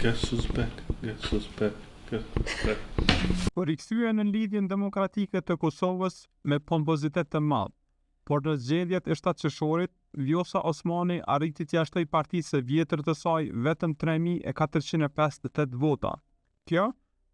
Guess who's back? Guess who's back? Guess who's back? Po rikthye në lidhjen demokratike të Kosovës me pompozitet të madh, por në zgjedhjet e shtatëshorit, Vjosa Osmani arriti t'ia shtoj partisë së vjetër të saj vetëm 3458 vota. Kjo,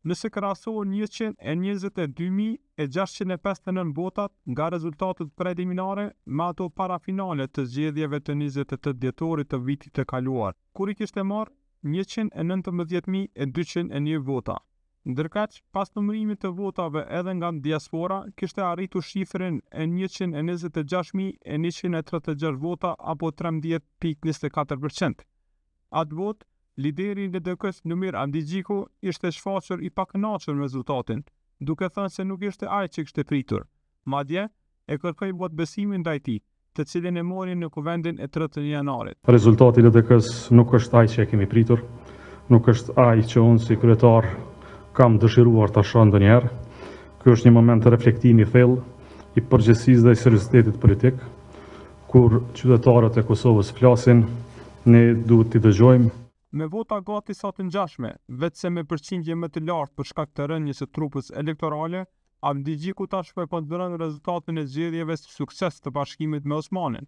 nëse krahasohen 122.659 votat nga rezultatet preliminare me ato parafinale të zgjedhjeve të 28 dhjetorit të vitit të kaluar, kur i kishte marrë 119.201 vota. Ndërkaq, pas numërimit të votave edhe nga diaspora, kishte arritur shifrin e 126.136 vota apo 13.24%. Atë vot, lideri i LDK-s Numir Amdigjiku ishte shfaqur i pakënaqur me rezultatin, duke thënë se nuk ishte ai që kishte pritur. Madje, e kërkoi votbesimin ndaj tij, të cilin e mori në kuvendin e 30 janarit. Rezultati i LDK-s nuk është ai që e kemi pritur, nuk është ai që unë si kryetar kam dëshiruar ta shoh ndonjëherë. Ky është një moment të reflektimi thellë i përgjegjësisë dhe i seriozitetit politik, kur qytetarët e Kosovës flasin, ne duhet t'i dëgjojmë. Me vota gati sa të ngjashme, vetëse me përqindje më të lartë për shkak të rënies së trupës elektorale, Amdigjiku tashmë e konsideron rezultatin e zgjedhjeve si sukses të bashkimit me Osmanin.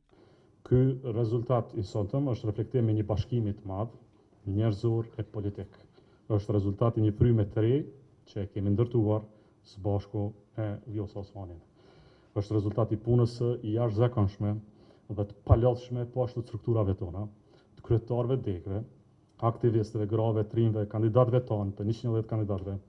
Ky rezultat i sotëm është reflektim i një bashkimi të madh, njerëzor e politik. Është rezultati një fryme të re që e kemi ndërtuar së bashku e Vjosa Osmanin. Është rezultati punës së jashtëzakonshme dhe të palodhshme poshtë strukturave tona, të kryetarëve degëve, aktivistëve, grave, trinjve, kandidatëve tonë, të 110 kandidatëve,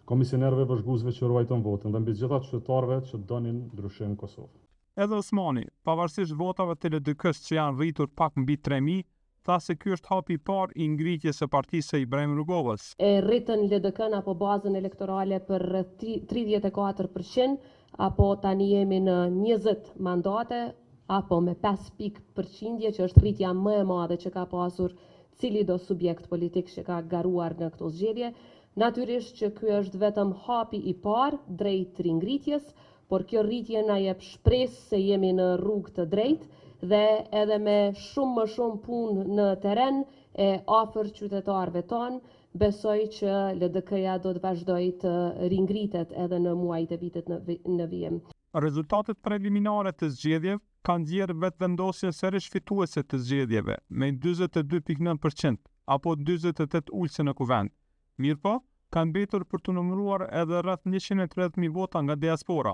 komisionerëve vëzhguesve që ruajtën votën dhe mbi të gjitha qytetarëve që donin ndryshim në Kosovë. Edhe Osmani, pavarësisht votave të LDK-s që janë rritur pak mbi 3000, tha se ky është hapi i parë i ngritjes së partisë së Ibrahim Rugovës. E rritën LDK-n apo bazën elektorale për rreth 34%, apo tani jemi në 20 mandate, apo me 5 pikë përqindje, që është rritja më e madhe që ka pasur cili do subjekt politik që ka garuar në këto zgjedhje. Natyrisht që ky është vetëm hapi i parë drejt ringritjes, por kjo rritje na jep shpresë se jemi në rrugë të drejtë dhe edhe me shumë më shumë punë në terren e afër qytetarëve tonë, besoj që LDK-ja do të vazhdojë të ringritet edhe në muajt e vitit në vijim. Rezultatet preliminare të zgjedhjeve kanë nxjerrë vetëvendosjen sërish fituese të zgjedhjeve me 42.9% apo 48 ulse në kuvend. Mirëpo, kanë mbetur për të numëruar edhe rreth 130.000 vota nga diaspora.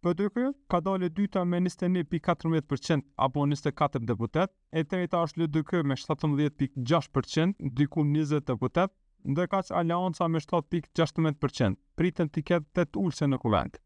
PDK ka dalë e dyta me 21.14% apo 24 deputet, e treta është LDK me 17.6%, diku 20 deputet, ndërkaq Aleanca me 7.16%, pritën të ketë 8 ulse në kuvend.